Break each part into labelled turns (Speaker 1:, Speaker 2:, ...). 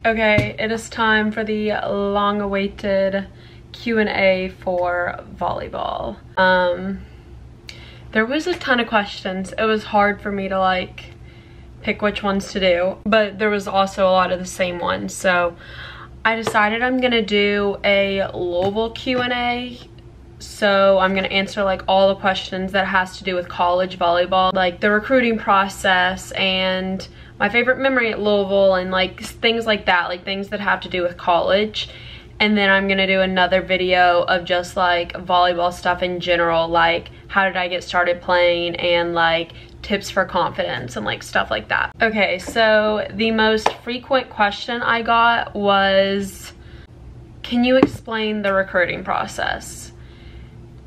Speaker 1: Okay, it is time for the long-awaited Q&A for volleyball. There was a ton of questions. It was hard for me to like pick which ones to do, but there was also a lot of the same ones. So I decided I'm gonna do a Louisville Q&A. So I'm gonna answer like all the questions that has to do with college volleyball, like the recruiting process and my favorite memory at Louisville and like things like that, like things that have to do with college. And then I'm gonna do another video of just like volleyball stuff in general, like how did I get started playing and like tips for confidence and like stuff like that. Okay, so the most frequent question I got was, can you explain the recruiting process?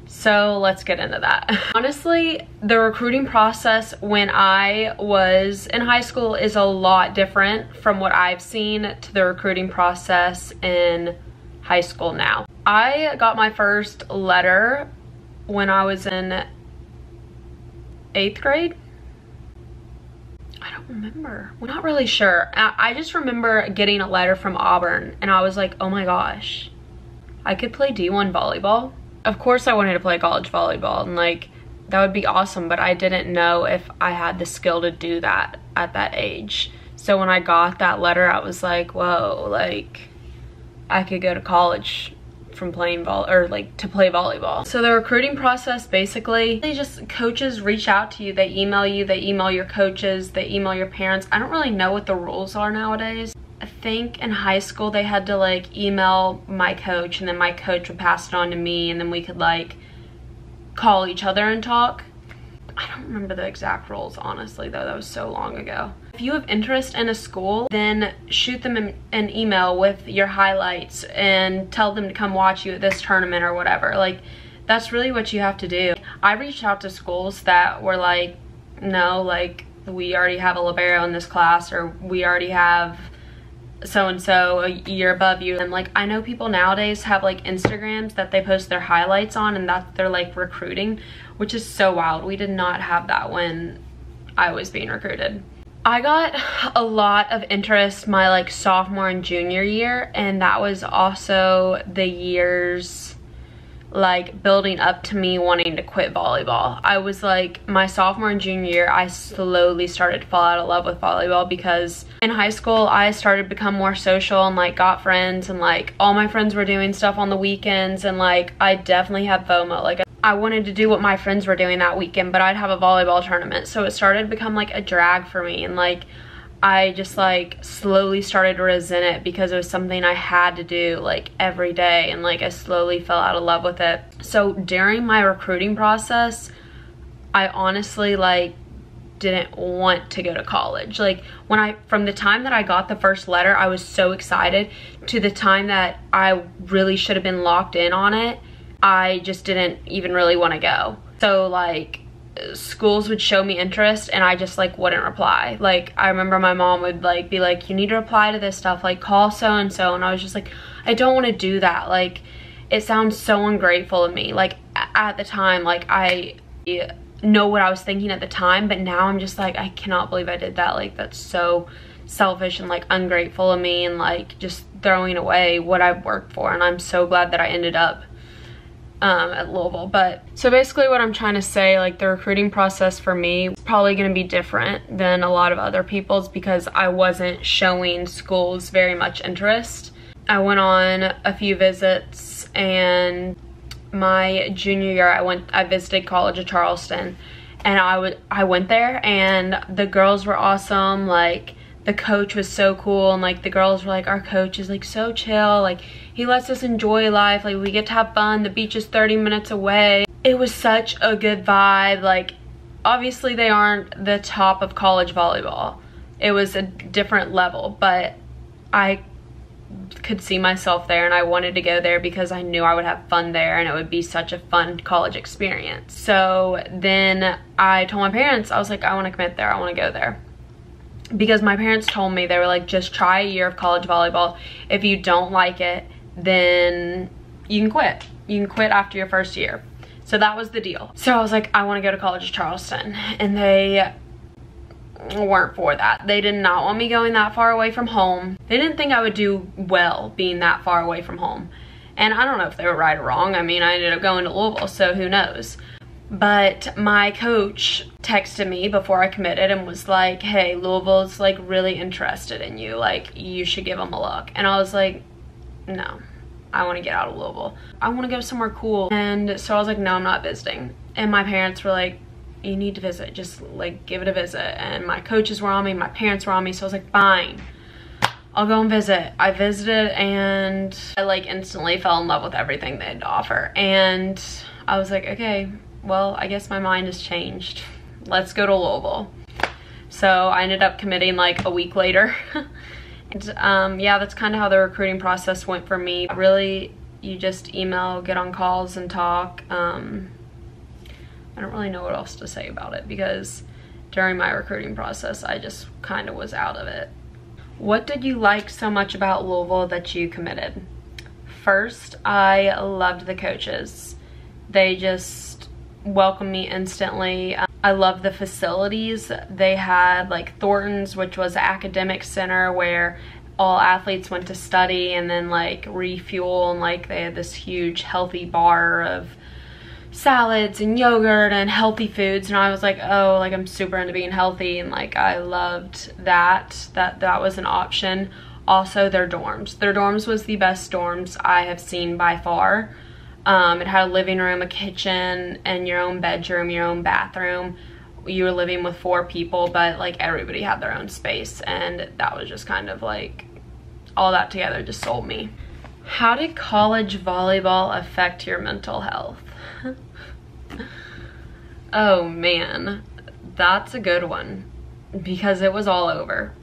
Speaker 1: So let's get into that. Honestly, the recruiting process when I was in high school is a lot different from what I've seen to the recruiting process in high school now. I got my first letter when I was in 8th grade. I don't remember. We're not really sure. I just remember getting a letter from Auburn and I was like, oh my gosh, I could play D1 volleyball. Of course I wanted to play college volleyball and like that would be awesome, but I didn't know if I had the skill to do that at that age. So when I got that letter, I was like, whoa, like I could go to college from playing to play volleyball. So the recruiting process, basically, they just, coaches reach out to you, they email your coaches, they email your parents. I don't really know what the rules are nowadays. I think in high school they had to like email my coach and then my coach would pass it on to me and then we could like call each other and talk. I don't remember the exact rules, honestly, though. That was so long ago. If you have interest in a school, then shoot them an email with your highlights and tell them to come watch you at this tournament or whatever. Like, that's really what you have to do. I reached out to schools that were like, no, like, we already have a libero in this class, or we already have so-and-so a year above you. And like, I know people nowadays have like Instagrams that they post their highlights on and that they're like recruiting, which is so wild. We did not have that when I was being recruited. I got a lot of interest my like sophomore and junior year, and that was also the years like building up to me wanting to quit volleyball. I was like, my sophomore and junior year, I slowly started to fall out of love with volleyball because in high school I started to become more social and like got friends, and like all my friends were doing stuff on the weekends, and like I definitely had FOMO. Like I wanted to do what my friends were doing that weekend, but I'd have a volleyball tournament, so it started to become like a drag for me, and like I just like slowly started to resent it because it was something I had to do like every day, and like I slowly fell out of love with it. So during my recruiting process, I honestly like didn't want to go to college. Like from the time that I got the first letter, I was so excited, to the time that I really should have been locked in on it, I just didn't even really want to go. So like schools would show me interest and I just like wouldn't reply. Like I remember my mom would like be like, you need to reply to this stuff, like call so-and-so, and I was just like, I don't want to do that. Like it sounds so ungrateful of me. Like at the time, like I know what I was thinking at the time, but now I'm just like, I cannot believe I did that. Like that's so selfish and like ungrateful of me, and like just throwing away what I've worked for. And I'm so glad that I ended up at Louisville. But so basically what I'm trying to say, like the recruiting process for me is probably going to be different than a lot of other people's because I wasn't showing schools very much interest. I went on a few visits, and my junior year I visited College of Charleston, and I went there and the girls were awesome. Like the coach was so cool, and like the girls were like, our coach is like so chill, like he lets us enjoy life, like we get to have fun, the beach is 30 minutes away. It was such a good vibe. Like obviously they aren't the top of college volleyball, it was a different level, but I could see myself there and I wanted to go there because I knew I would have fun there and it would be such a fun college experience. So then I told my parents, I was like, I want to commit there, I want to go there. Because my parents told me, they were like, just try a year of college volleyball. If you don't like it, then you can quit. You can quit after your first year. So that was the deal. So I was like, I want to go to College of Charleston. And they weren't for that. They did not want me going that far away from home. They didn't think I would do well being that far away from home. And I don't know if they were right or wrong. I mean, I ended up going to Louisville, so who knows. But my coach texted me before I committed and was like, hey, Louisville's like really interested in you. Like, you should give them a look. And I was like, no, I want to get out of Louisville. I want to go somewhere cool. And so I was like, no, I'm not visiting. And my parents were like, you need to visit. Just like give it a visit. And my coaches were on me, my parents were on me. So I was like, fine, I'll go and visit. I visited and I like instantly fell in love with everything they had to offer. And I was like, okay, well, I guess my mind has changed. Let's go to Louisville. So I ended up committing like a week later. And yeah, that's kind of how the recruiting process went for me. Really, you just email, get on calls and talk. I don't really know what else to say about it because during my recruiting process, I just kind of was out of it. What did you like so much about Louisville that you committed? First, I loved the coaches. They just welcomed me instantly. I loved the facilities. They had like Thornton's, which was an academic center where all athletes went to study and then like refuel, and like they had this huge healthy bar of salads and yogurt and healthy foods. And I was like, oh, like I'm super into being healthy, and like I loved that was an option. Also their dorms was the best dorms I have seen by far. It had a living room, a kitchen, and your own bedroom, your own bathroom. You were living with 4 people, but like everybody had their own space, and that was just kind of like all that together just sold me. How did college volleyball affect your mental health? Oh man, that's a good one because it was all over.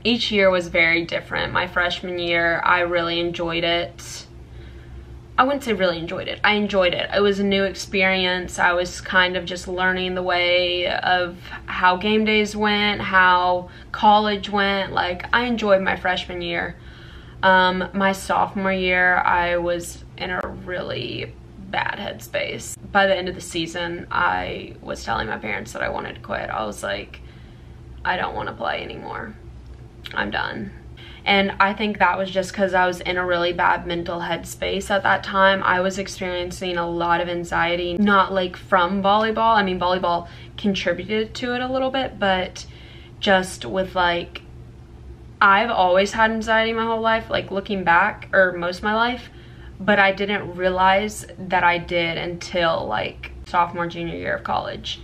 Speaker 1: Each year was very different. My freshman year, I really enjoyed it. I wouldn't say really enjoyed it. I enjoyed it. It was a new experience. I was kind of just learning the way of how game days went, how college went. Like, I enjoyed my freshman year. My sophomore year, I was in a really bad headspace. By the end of the season, I was telling my parents that I wanted to quit. I was like, I don't want to play anymore. I'm done. And I think that was just because I was in a really bad mental headspace at that time. I was experiencing a lot of anxiety, not like from volleyball. I mean, volleyball contributed to it a little bit, but just with like, I've always had anxiety my whole life, like looking back, or most of my life, but I didn't realize that I did until like sophomore, junior year of college.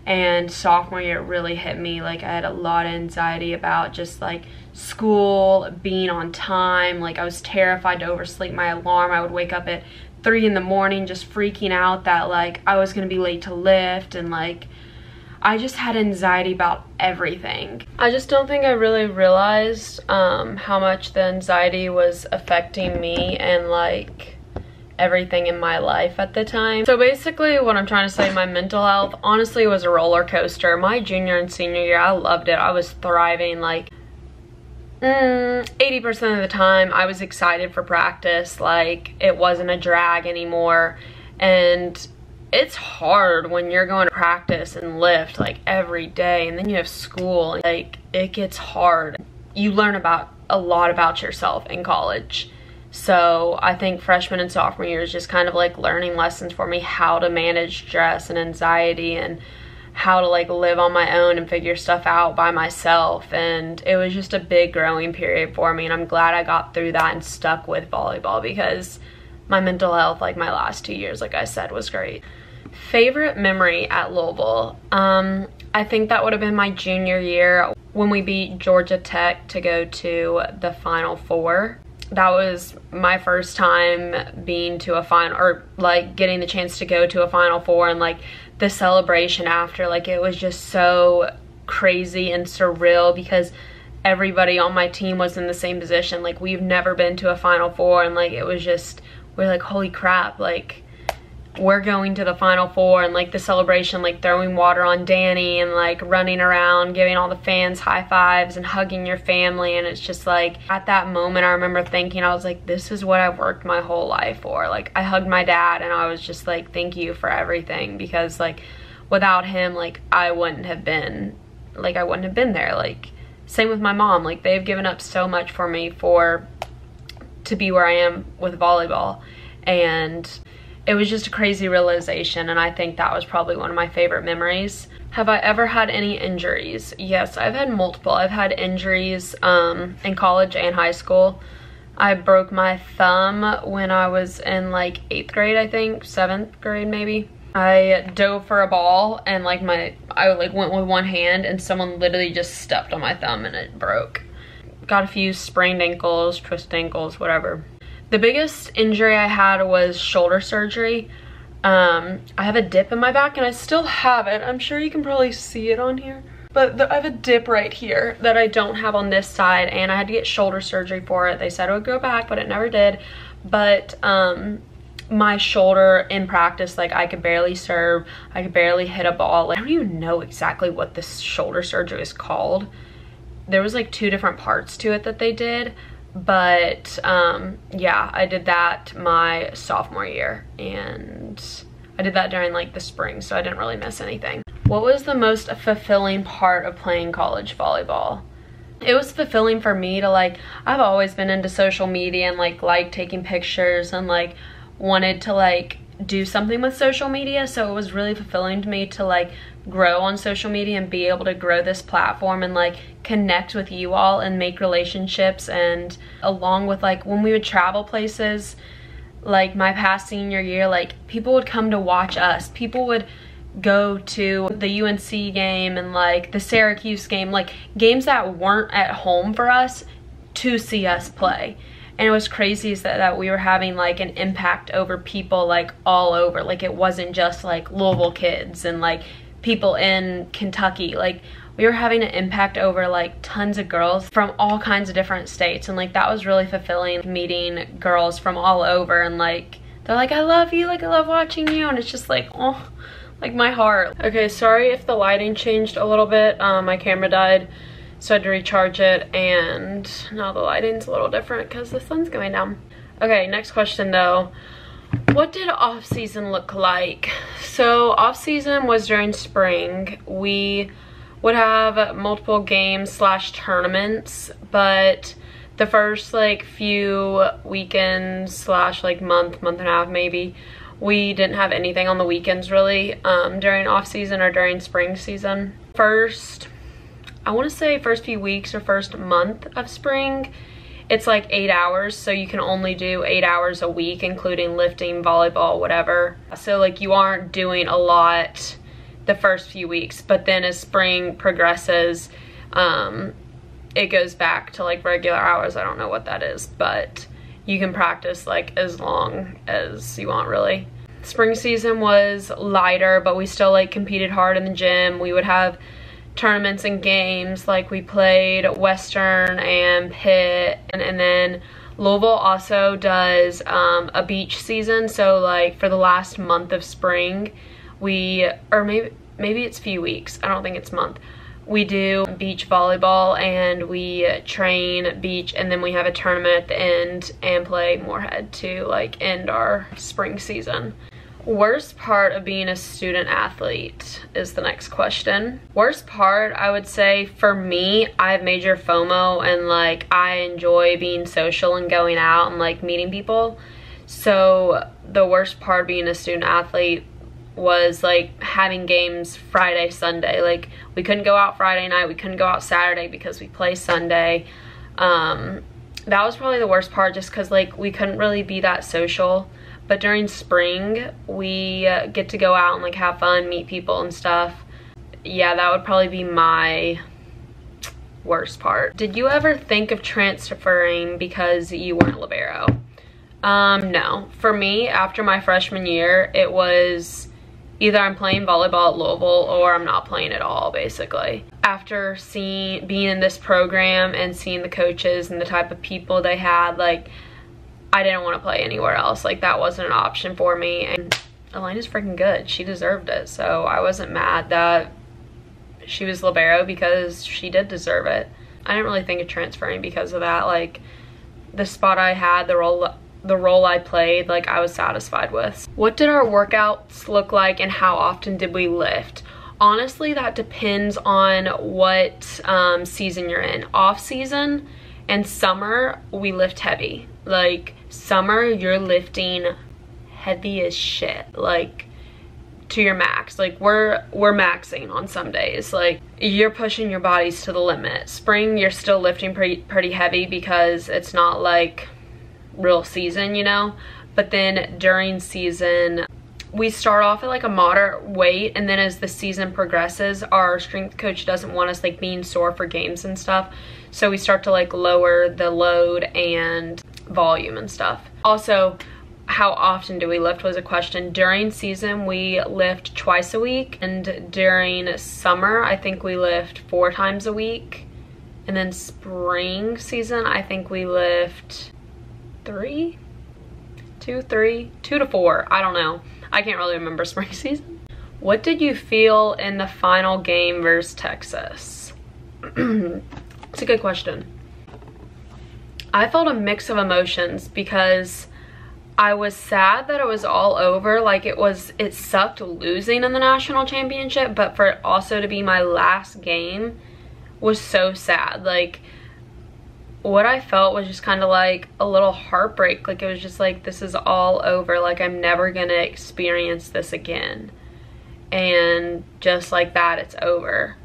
Speaker 1: And sophomore year, it really hit me. Like, I had a lot of anxiety about just like school, being on time. Like, I was terrified to oversleep my alarm. I would wake up at 3 in the morning just freaking out that like I was gonna be late to lift, and like I just had anxiety about everything. I just don't think I really realized how much the anxiety was affecting me and like everything in my life at the time. So basically what I'm trying to say, my mental health honestly was a roller coaster. My junior and senior year, I loved it. I was thriving. Like 80% of the time I was excited for practice. Like, it wasn't a drag anymore. And it's hard when you're going to practice and lift like every day, and then you have school. Like, it gets hard. You learn a lot about yourself in college. So I think freshman and sophomore year is just kind of like learning lessons for me, how to manage stress and anxiety and how to like live on my own and figure stuff out by myself. And it was just a big growing period for me, and I'm glad I got through that and stuck with volleyball because my mental health, like my last 2 years, like I said, was great. Favorite memory at Louisville? I think that would have been my junior year when we beat Georgia Tech to go to the Final Four. That was my first time being to a final, or like getting the chance to go to a Final Four, and like the celebration after, like it was just so crazy and surreal because everybody on my team was in the same position. Like, we've never been to a Final Four, and like it was just, we're like, holy crap, like we're going to the Final Four. And like the celebration, like throwing water on Danny and like running around giving all the fans high fives and hugging your family. And it's just like, at that moment I remember thinking, I was like, this is what I've worked my whole life for. Like, I hugged my dad and I was just like, thank you for everything, because like without him, like I wouldn't have been like I wouldn't have been there. Like same with my mom, like they've given up so much for me to be where I am with volleyball. And it was just a crazy realization, and I think that was probably one of my favorite memories. Have I ever had any injuries? Yes, I've had multiple. I've had injuries in college and high school. I broke my thumb when I was in like 8th grade, I think, 7th grade maybe. I dove for a ball and like I went with one hand and someone literally just stepped on my thumb and it broke. Got a few sprained ankles, twisted ankles, whatever. The biggest injury I had was shoulder surgery. I have a dip in my back and I still have it. I'm sure you can probably see it on here. But I have a dip right here that I don't have on this side, and I had to get shoulder surgery for it. They said it would go back, but it never did. But my shoulder in practice, like I could barely serve. I could barely hit a ball. Like, I don't even know exactly what this shoulder surgery is called. There was like 2 different parts to it that they did. But yeah, I did that my sophomore year, and I did that during like the spring, so I didn't really miss anything. What was the most fulfilling part of playing college volleyball? It was fulfilling for me to like, I've always been into social media and like taking pictures and like wanted to like do something with social media, so it was really fulfilling to me to like grow on social media and be able to grow this platform and like connect with you all and make relationships. And along with like when we would travel places, like my past senior year, like people would come to watch us. People would go to the UNC game and like the Syracuse game, like games that weren't at home for us, to see us play. And it was crazy that we were having like an impact over people like all over. Like it wasn't just like Louisville kids and like people in Kentucky. Like we were having an impact over like tons of girls from all kinds of different states, and like that was really fulfilling, meeting girls from all over, and like they're like, I love you, like I love watching you, and it's just like, oh, like my heart. Okay, sorry if the lighting changed a little bit. My camera died, so I had to recharge it, and now the lighting's a little different because the sun's going down. Okay, next question though. What did off season look like? So off season was during spring. We would have multiple games / tournaments, but the first like few weekends / like month and a half maybe, we didn't have anything on the weekends really during off season or during spring season. I want to say first few weeks or first month of spring, it's like 8 hours, so you can only do 8 hours a week, including lifting, volleyball, whatever. So like you aren't doing a lot the first few weeks, but then as spring progresses, it goes back to like regular hours. I don't know what that is, but you can practice like as long as you want really. Spring season was lighter, but we still like competed hard in the gym. We would have tournaments and games, like we played Western and Pitt, and then Louisville also does a beach season. So like for the last month of spring, or maybe it's few weeks, I don't think it's month, we do beach volleyball and we train beach, and then we have a tournament at the end and play Moorhead to like end our spring season. Worst part of being a student athlete is the next question. Worst part, I would say for me, I have major FOMO, and like I enjoy being social and going out and like meeting people. So the worst part of being a student athlete was like having games Friday, Sunday. Like we couldn't go out Friday night, we couldn't go out Saturday because we play Sunday. That was probably the worst part, just because like we couldn't really be that social. But during spring, we get to go out and like have fun, meet people and stuff. Yeah, that would probably be my worst part. Did you ever think of transferring because you weren't libero? No. For me, after my freshman year, it was either I'm playing volleyball at Louisville or I'm not playing at all, basically. After being in this program and seeing the coaches and the type of people they had, like, I didn't want to play anywhere else. Like, that wasn't an option for me. And Elena's freaking good. She deserved it. So I wasn't mad that she was libero, because she did deserve it. I didn't really think of transferring because of that. Like, the spot I had, the role I played, like, I was satisfied with. What did our workouts look like and how often did we lift? Honestly, that depends on what season you're in. Off season and summer, we lift heavy. Like summer, you're lifting heavy as shit, like to your max. Like we're maxing on some days. Like you're pushing your bodies to the limit. Spring, you're still lifting pretty heavy because it's not like real season, you know. But then during season, we start off at like a moderate weight, and then as the season progresses, our strength coach doesn't want us like being sore for games and stuff, so we start to like lower the load and volume and stuff. Also, how often do we lift was a question. During season, we lift twice a week, and during summer, I think we lift 4 times a week, and then spring season, I think we lift 2 to 4, I don't know. I can't really remember spring season. What did you feel in the final game versus Texas? It's a good question. I felt a mix of emotions because I was sad that it was all over. Like it sucked losing in the national championship, but for it also to be my last game was so sad. Like what I felt was just kind of like a little heartbreak. Like it was just like, this is all over. Like I'm never gonna experience this again. And just like that, it's over.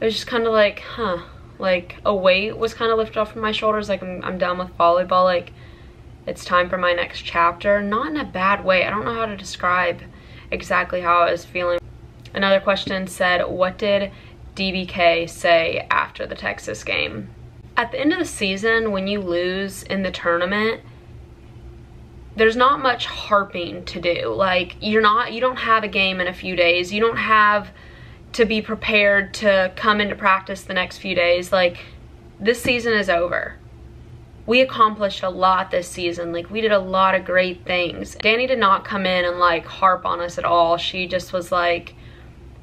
Speaker 1: It was just kind of like, huh, like a weight was kind of lifted off from my shoulders. Like I'm done with volleyball. Like it's time for my next chapter. Not in a bad way. I don't know how to describe exactly how I was feeling. Another question said, what did DBK say after the Texas game? At the end of the season, when you lose in the tournament, there's not much harping to do. Like you don't have a game in a few days. You don't have to be prepared to come into practice the next few days. Like this season is over. We accomplished a lot this season. Like we did a lot of great things. Danny did not come in and like harp on us at all. She just was like,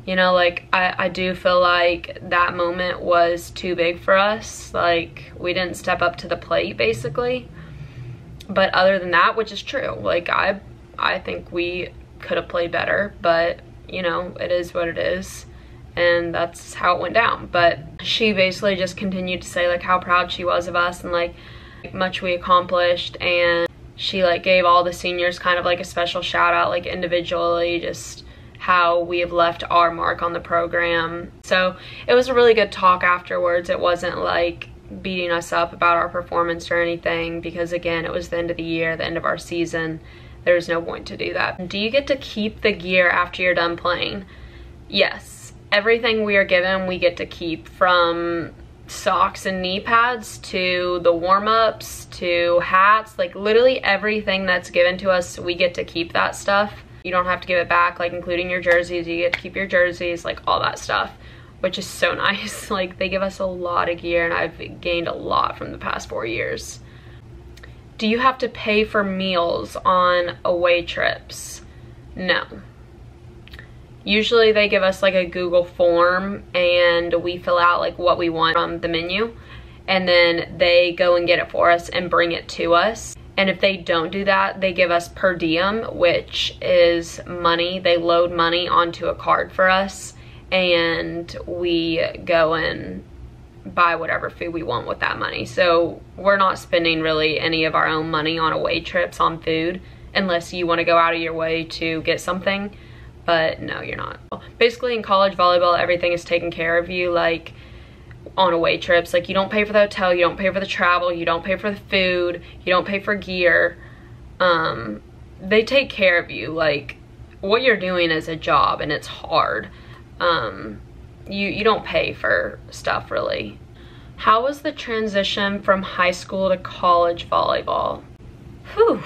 Speaker 1: you know, like I do feel like that moment was too big for us. Like we didn't step up to the plate basically. But other than that, which is true, like I think we could have played better, but you know, it is what it is. And that's how it went down. But she basically just continued to say like how proud she was of us and like much we accomplished. And she like gave all the seniors kind of like a special shout out, like individually, just how we have left our mark on the program. So it was a really good talk afterwards. It wasn't like beating us up about our performance or anything, because again, it was the end of the year, the end of our season. There's no point to do that. Do you get to keep the gear after you're done playing? Yes. Everything we are given, we get to keep, from socks and knee pads to the warm-ups to hats. Like literally everything that's given to us, we get to keep that stuff. You don't have to give it back, like including your jerseys. You get to keep your jerseys, like all that stuff, which is so nice. Like they give us a lot of gear, and I've gained a lot from the past 4 years. Do you have to pay for meals on away trips? No. Usually they give us like a Google form and we fill out like what we want from the menu, and then they go and get it for us and bring it to us. And if they don't do that, they give us per diem, which is money. They load money onto a card for us, and we go and buy whatever food we want with that money. So we're not spending really any of our own money on away trips on food, unless you want to go out of your way to get something. But no, you're not. Basically in college volleyball, everything is taken care of you, like on away trips. Like you don't pay for the hotel, you don't pay for the travel, you don't pay for the food, you don't pay for gear. They take care of you. Like what you're doing is a job, and it's hard. You don't pay for stuff really. How was the transition from high school to college volleyball? Whew,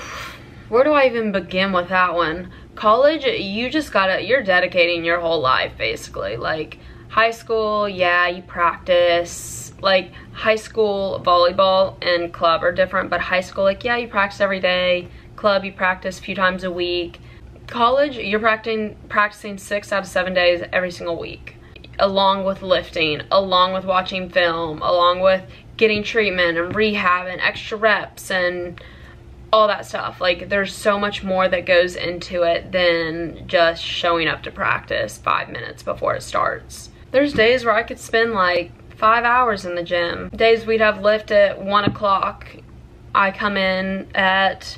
Speaker 1: where do I even begin with that one? College, you're dedicating your whole life basically. Like high school, yeah, you practice. Like high school volleyball and club are different, but high school, like yeah, you practice every day. Club, you practice a few times a week. College, you're practicing 6 out of 7 days every single week, along with lifting, along with watching film, along with getting treatment and rehab and extra reps and all that stuff. Like, there's so much more that goes into it than just showing up to practice 5 minutes before it starts. There's days where I could spend like 5 hours in the gym. Days we'd have lift at 1 o'clock. I come in at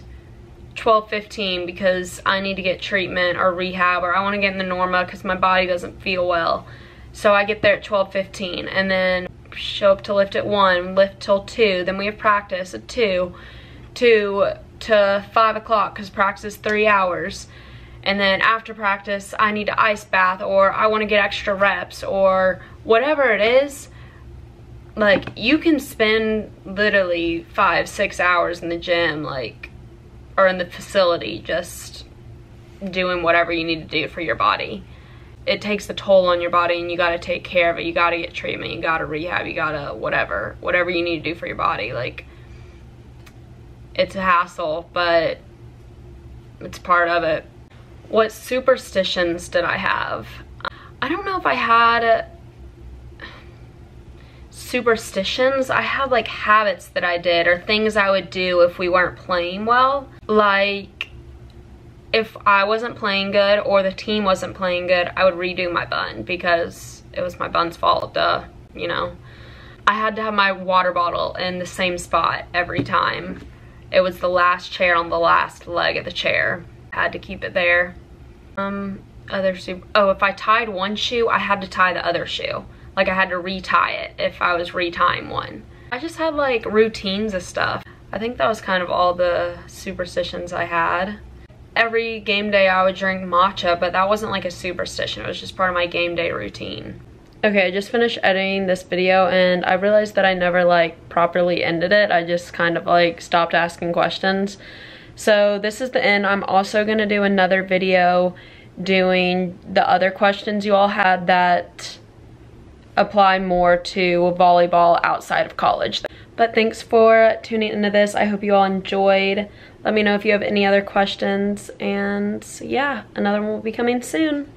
Speaker 1: 12:15 because I need to get treatment or rehab, or I want to get in the Norma because my body doesn't feel well. So I get there at 12:15 and then show up to lift at 1, lift till 2, then we have practice at 2 to 5 o'clock because practice is 3 hours. And then after practice, I need to ice bath, or I want to get extra reps, or whatever it is. Like, you can spend literally 5-6 hours in the gym, like, or in the facility, just doing whatever you need to do for your body. It takes a toll on your body, and you got to take care of it. You got to get treatment, you got to rehab, you got to whatever you need to do for your body. Like, it's a hassle, but it's part of it. What superstitions did I have? I don't know if I had superstitions. I had like habits that I did, or things I would do if we weren't playing well. Like, if I wasn't playing good or the team wasn't playing good, I would redo my bun because it was my bun's fault, duh, you know. I had to have my water bottle in the same spot every time. It was the last chair on the last leg of the chair. I had to keep it there. If I tied one shoe, I had to tie the other shoe. Like, I had to retie it if I was retying one. I just had like routines of stuff. I think that was kind of all the superstitions I had. Every game day I would drink matcha, but that wasn't like a superstition. It was just part of my game day routine. Okay, I just finished editing this video and I realized that I never like properly ended it. I just kind of like stopped asking questions. So this is the end. I'm also gonna do another video doing the other questions you all had that apply more to volleyball outside of college. But thanks for tuning into this. I hope you all enjoyed. Let me know if you have any other questions, and yeah, another one will be coming soon.